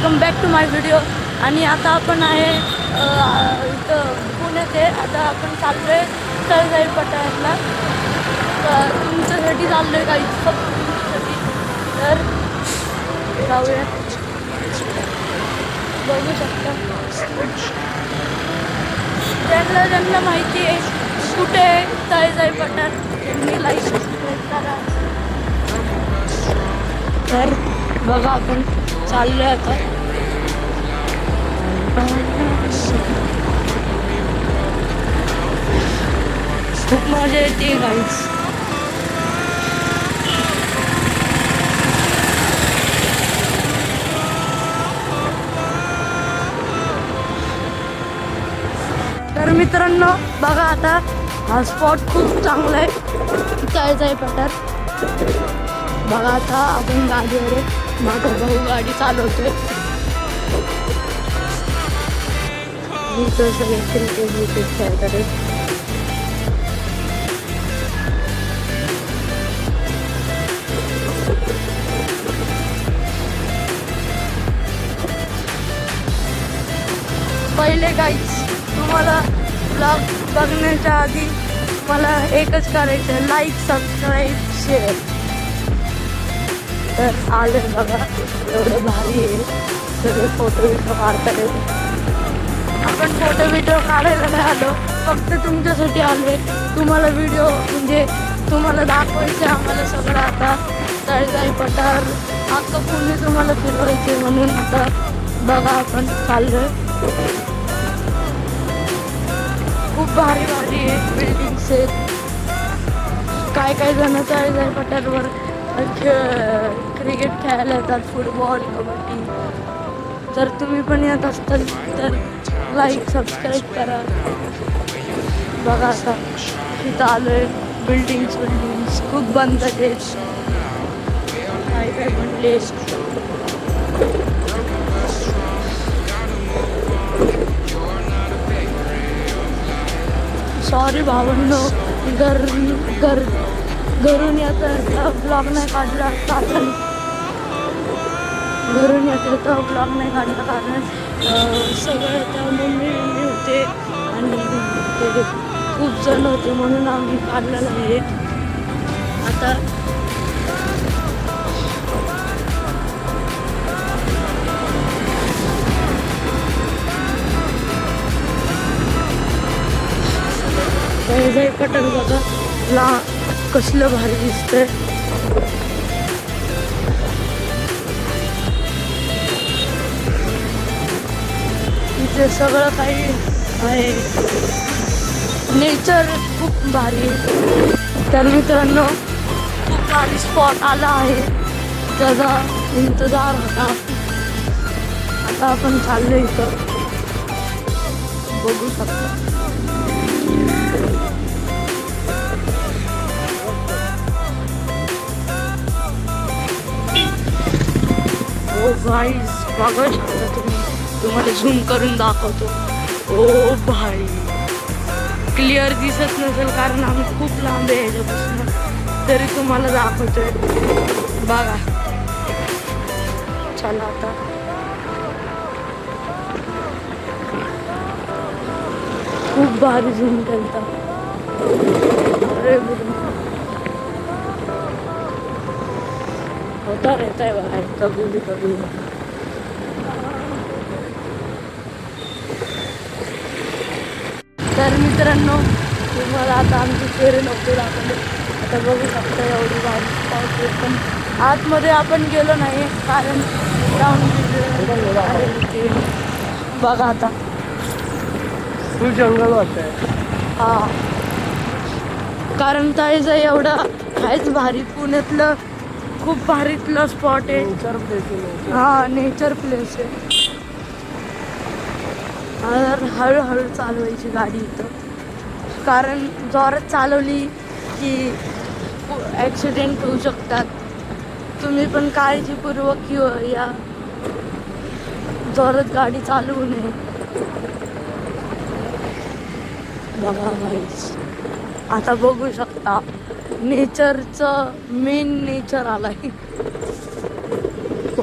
Welcome back to my video. आणि आता आपण आहे इथं पुण्यात आहे. आता आपण चाललो आहे तळजाई पठाराला. तर तुमच्यासाठी चाललो आहे काही फक्त तुमच्यासाठी. तर जाऊया, बघू शकता. ज्यांना माहिती आहे कुठे आहे तळजाई पठार त्यांनी लाईक सबस्क्राईब करा. तर बघा आपण चाललो आहे आता. खूप मजा येते गाईस. तर मित्रांनो बघा, आता हा स्पॉट खूप चांगला आहे तळजाई पठार. बघा आता आपण गाडीवर आहे, माझा भाऊ गाडी चालवतोय. मी तर सगळे क्रिकेट खेळतात. पहिले काहीच तुम्हाला ब्लॉग बघण्याच्या आधी मला एकच करायचं, लाईक सबस्क्राईब शेअर. तर आले बघा, एवढं भारी आहे. सगळे फोटो बिटो काढतात. आपण फोटो बिटो काढायला नाही आलो, फक्त तुमच्यासाठी आलो आहे. तुम्हाला व्हिडिओ म्हणजे तुम्हाला दाखवायचं आम्हाला सगळं. आता तळजाई पठार अख्खं पुणे तुम्हाला फिरवायचे म्हणून आता बघा आपण चाललो आहे. खूप भारी भारी आहेत बिल्डिंग्स आहेत. काय काय जण तळजाई पठारवर क्रिकेट खेळायला येतात, फुटबॉल, कबड्डी. तर तुम्ही पण येत असताल तर लाईक सबस्क्राईब करा. बघा आता तिथं आलो आहे. बिल्डिंग्स खूप बंद आहेत. काय काय बनले. सॉरी भावांनो, घरून येता ब्लॉग नाही काढला कारण ब्लॉग नाही काढला कारण सगळे त्या मम्मी होते आणि ते खूप जण होते म्हणून आम्ही काढलेलं आहे. आता तळजाई पठार बघा ला कसलं भारी दिसतंय. इथे सगळं काही आहे, नेचर खूप भारी आहे. तर मित्रांनो खूप भारी स्पॉट आला आहे, त्याचा इंतजार होता. आता आपण चाललो इथं, बघू शकता. ओ गाईज बघू शकता तुम्ही, तुम्हाला झूम करून दाखवतो. ओ भाई क्लिअर दिसत नसेल कारण आम्ही खूप लांब आहे ह्याच्यापासून, तरी तुम्हाला दाखवतोय. बघा चला आता खूप भारी झूम केलता. अरे होता रहता है बाहर कभी भी कभी. तर मित्रांनो तुम्हाला आता आमची फेरी नको दाखवले. आता बघू शकता एवढी भारी स्पॉट आहे, पण आतमध्ये आपण गेलो नाही कारण बघा आता खूप जंगल वाटतंय. हा कारण तळजाई एवढं काहीच भारी, पुण्यातलं खूप भारीतलं स्पॉट आहे. नेचर प्लेस आहे. हा नेचर प्लेस आहे. हळूहळू चालवायची गाडी इथं, कारण जोरात चालवली की ॲक्सिडेंट होऊ शकतात. तुम्ही पण काळजीपूर्वक या, जोरात गाडी चालवू नये. बघा गाईस आता बघू शकता नेचरचं मेन नेचर आलाय.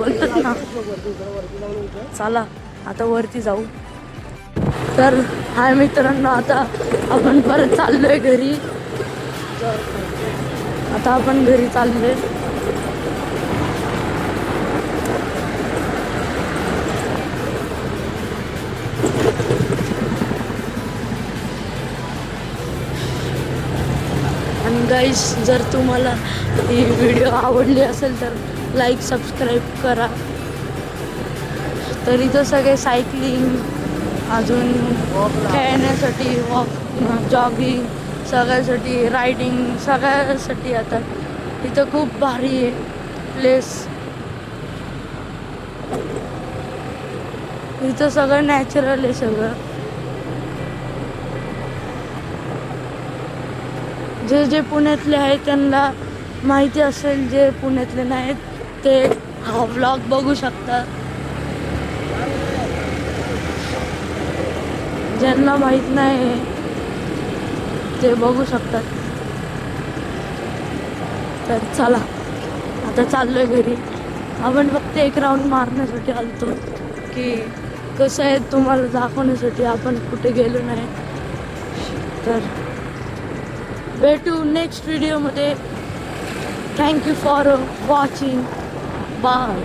बोलतात ना. चला आता वरती जाऊ. तर हाय मित्रांनो, आता आपण परत चाललोय घरी. आता आपण घरी चाललोय. आणि गाईस, जर तुम्हाला ही व्हिडिओ आवडली असेल तर लाईक सबस्क्राईब करा. तर इथं सगळे सायकलिंग, अजून खेळण्यासाठी, वॉक, जॉगिंग, सगळ्यासाठी, रायडिंग, सगळ्यासाठी आता इथं खूप भारी आहे प्लेस. इथं सगळं नॅचरल आहे सगळं. जे जे पुण्यातले आहेत त्यांना माहिती असेल, जे पुण्यातले नाहीत ते हा व्लॉग बघू शकतात. ज्यांना माहीत नाही ते बघू शकतात. तर चला आता चाललोय घरी. आपण फक्त एक राऊंड मारण्यासाठी आलतो की कसं आहे तुम्हाला दाखवण्यासाठी, आपण कुठे गेलो नाही. तर भेटू नेक्स्ट व्हिडिओमध्ये. Thank you for watching. बाय.